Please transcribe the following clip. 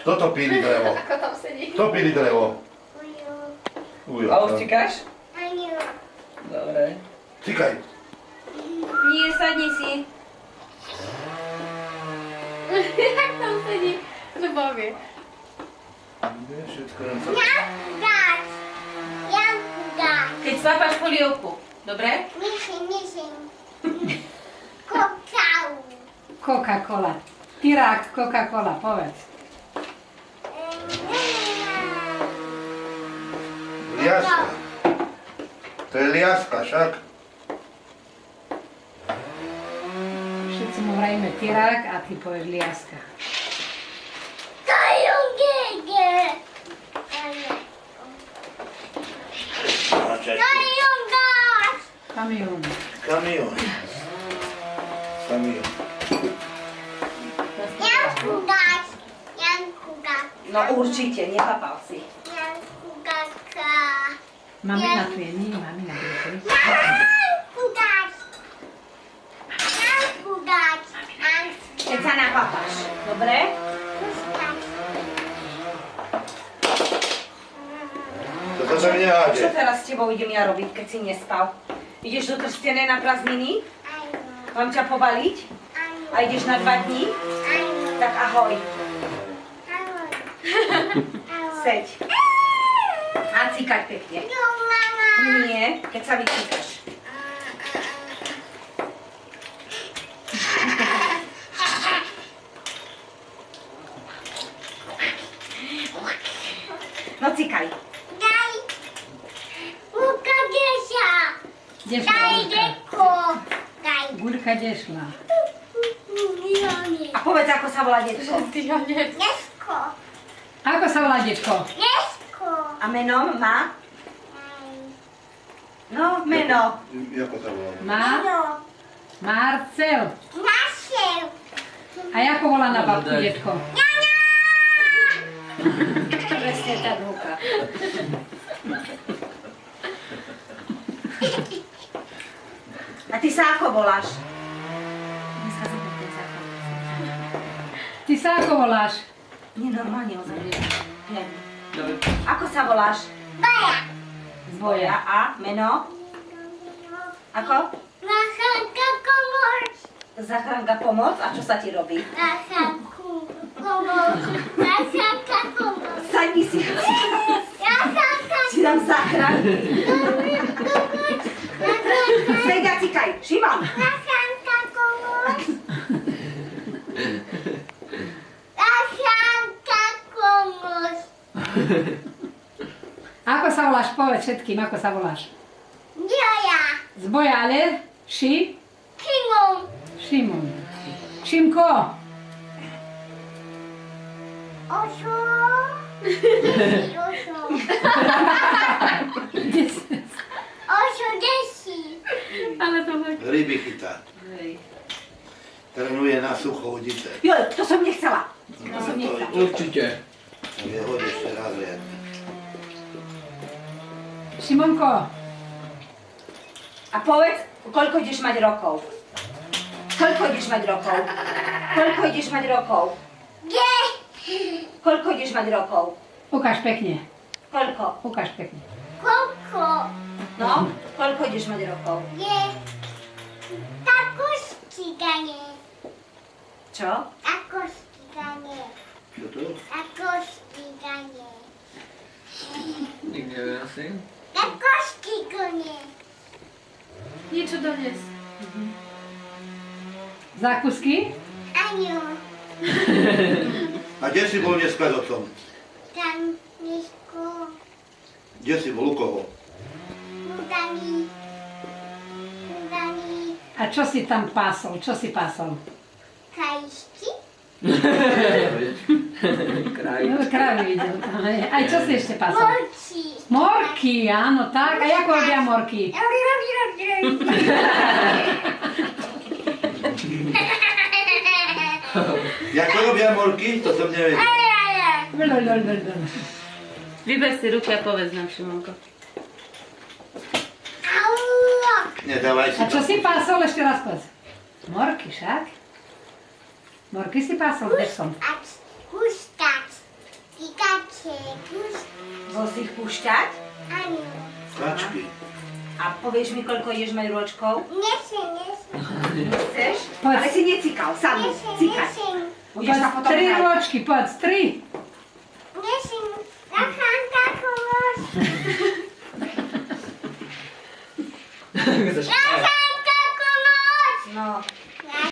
Kto to píli drevo? Ako tam sedí? Kto píli drevo? Ujo. A už cikáš? Dobre. Cikaj. Nie, sadni si. Jak tam sedí? To baví. Všetko len sa... Keď svapáš polievku, dobre? Coca-Cola. Tyrák Coca-Cola, povedz. Liaska. To je liaska, však. Všetci mu vrajíme tyrák a ty povieš liaska. Kamión. Kamión. Kamión. No určite, nepapal si. Mamina tu je, nie mamina tu je. Keď sa napapáš, dobre? Toto sa mi neháde. Čo teraz s tebou idem ja robiť, keď si nespal? Ideš do Trstenej na prázdniny? Mám ťa pobaliť? A ideš na 2 dní? Tak ahoj. Seď. A cikať pekne. Nie, keď sa vycíkaš. No cikaj. Kde šla? Gurka, kde šla? A povedz, ako sa volá detko. Ako sa volá detko? A meno má? No, meno. Jako sa volá? Marcel. A ako volá na babku detko? Presne tak, Luka. A ty sa ako voláš? Dneska zapýtaj sa ako. Ty sa ako voláš? Nie, normálne ozaj. Ako sa voláš? Zvoja. A meno? Ako? Zachránka pomoc. A čo sa ti robí? Sadni si. Si dám záchranky. Seď a cikaj. Šimon. Ako sa voláš? Povedz všetkým, ako sa voláš. Zboja, ale? Šimon. Šimko. Ale to tak. Ryby chytá. Trénuje na sucho udice. Joj, to som nechcela. To som nechcela. Určite. Je hoď ešte raz riad. Šimonko. A povedz, koľko ideš mať rokov? Koľko ideš mať rokov? Koľko ideš mať rokov? Koľko ideš mať rokov? Ukáž pekne. Koľko? Ukáž pekne. No, koľko ideš mať rokov? Čo? Čo to? Nikdy neviem asi. Niečo donies. Zákusky? A kde si bol dneska s otcom? Kde si bol, u koho? A čo si tam pásol? Čo si pásol? Kraj. No, kravy videl tam. Aj čo si ešte pásol? Morky, áno, tak. A ako robia morky? Jako robia morky? To som nevedel. Vyber si ruky a povedz nám, Šimonko. Nedávaj si A čo to. si pásol? Ešte raz povedz. Morky však. Morky si pásol, kde som? Chceš ich púšťať? Kačky. A povieš mi, koľko ideš mať ročkov? Chceš? Poď. Ale si necikal, sám cikaj. Budeš sa Poď, potom 3 hrať. ročky, poď, 3. Chceš?